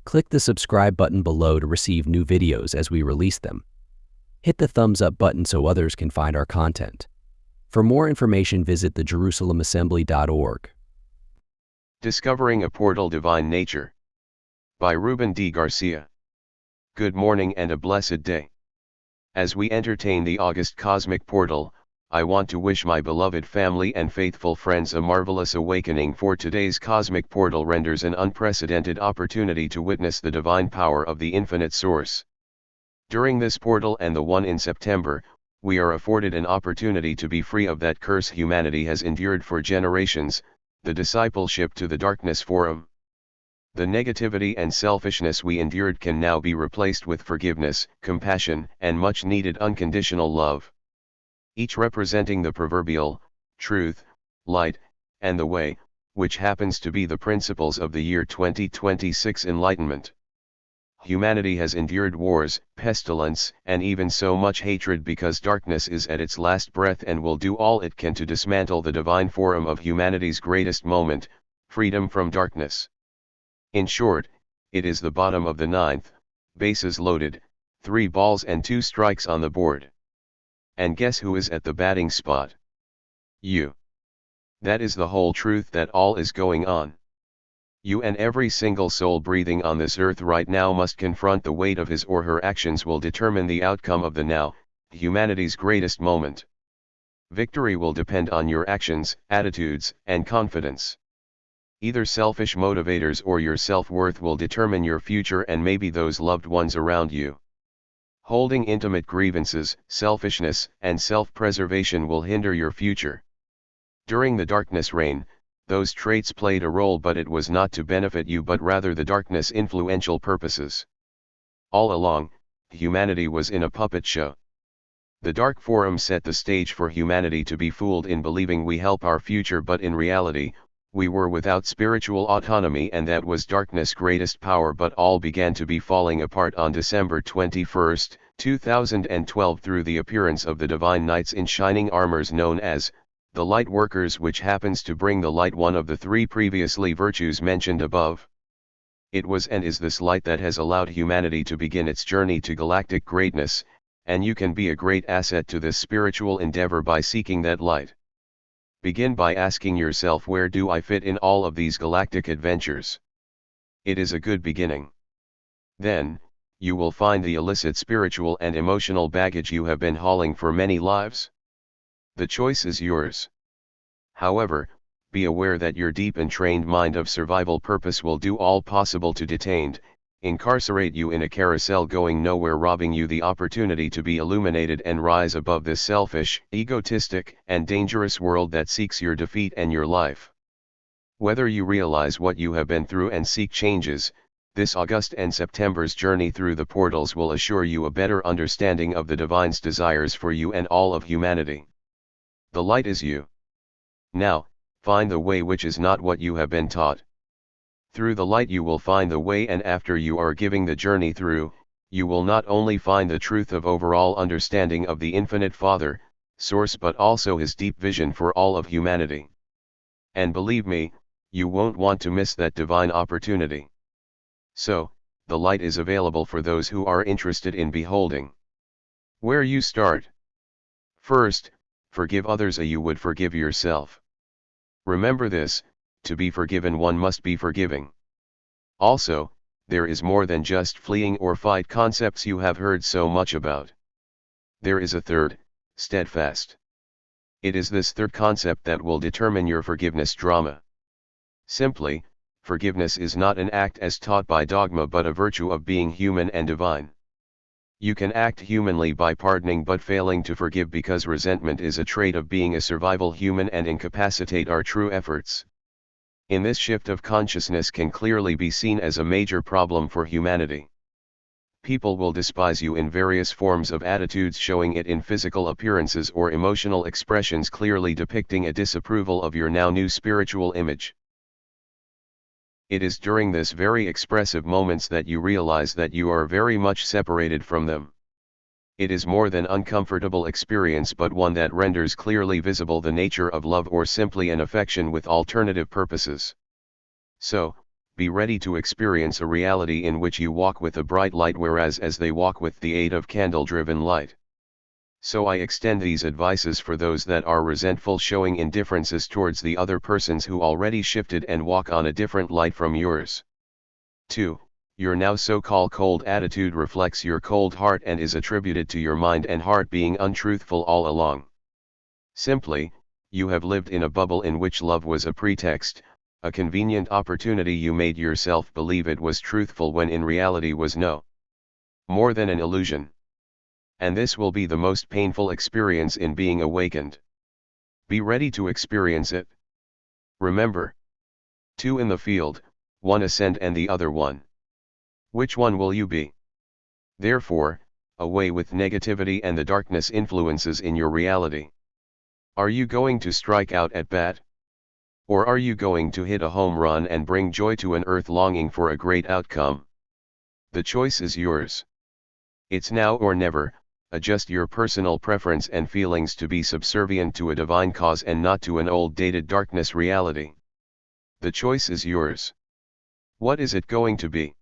Click the subscribe button below to receive new videos as we release them. Hit the thumbs up button so others can find our content. For more information, visit thejerusalemasembly.org. Discovering a Portal Divine Nature by Ruben D. Garcia. Good morning and a blessed day. As we entertain the August cosmic portal, I want to wish my beloved family and faithful friends a marvelous awakening, for today's cosmic portal renders an unprecedented opportunity to witness the divine power of the infinite source. During this portal and the one in September, we are afforded an opportunity to be free of that curse humanity has endured for generations, the discipleship to the darkness forum. The negativity and selfishness we endured can now be replaced with forgiveness, compassion, and much needed unconditional love. Each representing the proverbial truth, light, and the way, which happens to be the principles of the year 2026 enlightenment. Humanity has endured wars, pestilence, and even so much hatred because darkness is at its last breath and will do all it can to dismantle the divine forum of humanity's greatest moment, freedom from darkness. In short, it is the bottom of the ninth, bases loaded, 3 balls and 2 strikes on the board. And guess who is at the batting spot? You. That is the whole truth, that all is going on. You and every single soul breathing on this earth right now must confront the weight of his or her actions will determine the outcome of the now, humanity's greatest moment. Victory will depend on your actions, attitudes, and confidence. Either selfish motivators or your self-worth will determine your future and maybe those loved ones around you. Holding intimate grievances, selfishness, and self-preservation will hinder your future. During the darkness reign, those traits played a role, but it was not to benefit you but rather the darkness' influential purposes. All along, humanity was in a puppet show. The dark forum set the stage for humanity to be fooled in believing we help our future, but in reality, we were without spiritual autonomy, and that was darkness' greatest power. But all began to be falling apart on December 21, 2012 through the appearance of the divine knights in shining armors known as the light workers, which happens to bring the light, one of the 3 previously virtues mentioned above. It was and is this light that has allowed humanity to begin its journey to galactic greatness, and you can be a great asset to this spiritual endeavor by seeking that light. Begin by asking yourself, where do I fit in all of these galactic adventures? It is a good beginning. Then, you will find the illicit spiritual and emotional baggage you have been hauling for many lives. The choice is yours. However, be aware that your deep and trained mind of survival purpose will do all possible to detain, incarcerate you in a carousel going nowhere, robbing you the opportunity to be illuminated and rise above this selfish, egotistic, and dangerous world that seeks your defeat and your life. Whether you realize what you have been through and seek changes, this August and September's journey through the portals will assure you a better understanding of the divine's desires for you and all of humanity. The light is you. Now, find the way, which is not what you have been taught. Through the light you will find the way, and after you are giving the journey through, you will not only find the truth of overall understanding of the infinite Father, Source, but also his deep vision for all of humanity. And believe me, you won't want to miss that divine opportunity. So, the light is available for those who are interested in beholding. Where you start. First, forgive others as you would forgive yourself. Remember this: to be forgiven one must be forgiving. Also, there is more than just fleeing or fight concepts you have heard so much about. There is a third, steadfast. It is this third concept that will determine your forgiveness drama. Simply, forgiveness is not an act as taught by dogma but a virtue of being human and divine. You can act humanly by pardoning but failing to forgive because resentment is a trait of being a survival human and incapacitate our true efforts. In this shift of consciousness can clearly be seen as a major problem for humanity. People will despise you in various forms of attitudes, showing it in physical appearances or emotional expressions clearly depicting a disapproval of your now new spiritual image. It is during this very expressive moments that you realize that you are very much separated from them. It is more than uncomfortable experience but one that renders clearly visible the nature of love or simply an affection with alternative purposes. So, be ready to experience a reality in which you walk with a bright light, whereas as they walk with the aid of candle-driven light. So I extend these advices for those that are resentful, showing indifferences towards the other persons who already shifted and walk on a different light from yours. 2. Your now so-called cold attitude reflects your cold heart and is attributed to your mind and heart being untruthful all along. Simply, you have lived in a bubble in which love was a pretext, a convenient opportunity. You made yourself believe it was truthful when in reality was no more than an illusion. And this will be the most painful experience in being awakened. Be ready to experience it. Remember, 2 in the field, 1 ascend and the other 1. Which one will you be? Therefore, away with negativity and the darkness influences in your reality. Are you going to strike out at bat? Or are you going to hit a home run and bring joy to an earth longing for a great outcome? The choice is yours. It's now or never. Adjust your personal preference and feelings to be subservient to a divine cause and not to an old dated darkness reality. The choice is yours. What is it going to be?